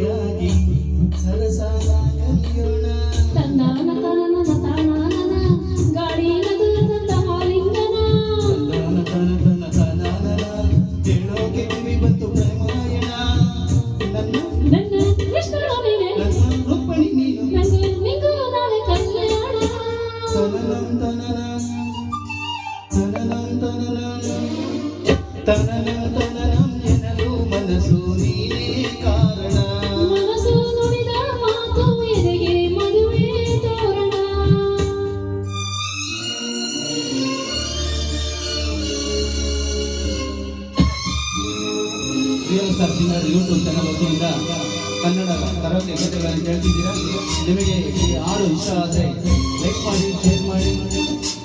ಜೋಡಿಯಾಗಿ ಸರಸಾಲ ಕಲಿಯೋಣ. ತಂದಾನ ತನನ ತಾನಾನನ ಗಾಳಿನ ದುಲದಂತ ಮಾಲಿಂಗನ. ತಂದಾನ ತನ ತಾನಾನನ ಹೇಳೋಕೆ ಕಿವಿ ಬಂತು ಪ್ರೇಮಾಯಣ. ನನ್ನ ಕೃಷ್ಣನ ನೀನೆ, ನನ್ನ ರುಕ್ಮಿಣಿ ನೀನು. ನಂಗೂ ನಿಂಗೂ ನಾಳೆ ಕಲ್ಯಾಣ. ತನನಂ ತನನಂ ತನನಂ ತನನಂ ತನನಂ ತನನಂ ಎನ್ನಲು ಮನಸ್ಸು ನೀನೇ ಕಾರಣ. ಮನಸ್ಸು ನುಡಿದ ಮಾತು ಎದೆಗೆ ಮದುವೆ ತೋರಣ. Real star singer YouTube channel ವತಿಯಿಂದ ಕನ್ನಡದ ಕರಾವಳಿ ಗೀತೆಗಳನ್ನು ಕೇಳ್ತಿದ್ದೀರಾ. ನಿಮಗೆ ಈ ಹಾಡು ಇಷ್ಟ ಆದರೆ ಲೈಕ್ ಮಾಡಿ, ಶೇರ್ ಮಾಡಿ,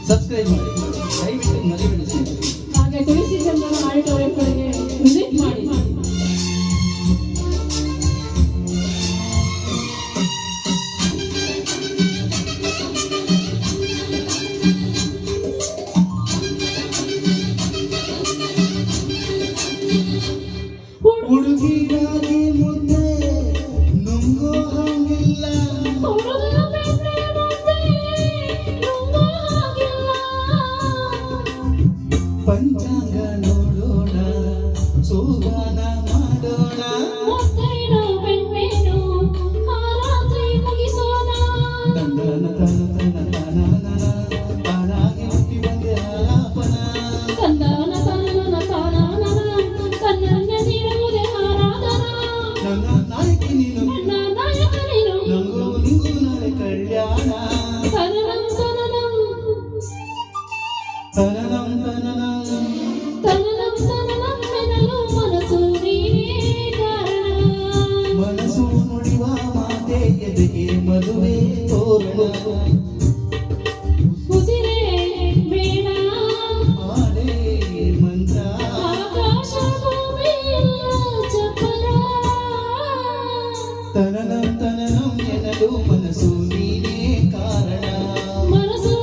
ಸಬ್ಸ್ಕ್ರೈಬ್ ಮಾಡಿ. ದಯವಿಟ್ಟು ಮರಿಬೇಡಿ. ಹಾಗೆ ತುಳಸಿ ಚಂದನ ಆಡಿಟೋರಿಯಂಗಳಿಗೆ ವಿಸಿಟ್ ಮಾಡಿ. ಹುಡುಗಿಗಾಗಿ ಮುದ್ದೆ ನುಂಗೋ ಹಂಗಿಲ್ಲ. ಹುಡುಗ ಬೆಣ್ಣೆ ಮುದ್ದೆ ನುಂಗೋ ಹಾಗಿಲ್ಲ. ಪಂಚಾಂಗ ನೋಡೋಣ, ಸೋಗಾನ ಮಾಡೋಣ. ಮುತ್ತೈದು ಬೆಣ್ಣೆನು ಆ ರಾತ್ರಿ ಮುಗಿಸೋಣ. ತಂದನ ತನ ತಾನಾನನ ತಾನಾಗಿ ಹುಟ್ಟಿ ಬಂದೆ ಆಲಾಪನ. ತಂದಾನ ತನನ ತಾನಾನನ ತನ್ನನ್ನ ನೀಡುವುದೇ ಆರಾಧನ. ನನ್ನ ನಾಯಕಿ ನೀನು, ನನ್ನ ನಾಯಕ ನೀನು. ನಂಗೂ ನಿಂಗೂ ನಾಳೆ ಕಲ್ಯಾಣ. ತನನಂ ತನನಂ ತನನಂ ತನನಂ ತನನಂ ತನನಂ ಎನ್ನಲು ಮನಸ್ಸು ನೀನೇ ಕಾರಣ. ಮನಸ್ಸು ನುಡಿವ ಮಾತೆ ಎದೆಗೆ ಮದುವೆ ತೋರಣ. ಉಸಿರೇ ಬೇಡ ಮಾಡೇ ಮಂತ್ರ ಆಕಾಶ ಭೂಮಿ ಎಲ್ಲ ಚಪ್ಪರ. ತನನಂ ತನನಂ ಎನ್ನಲು ಮನಸ್ಸು ನೀನೇ ಕಾರಣ. ಮನಸ್ಸು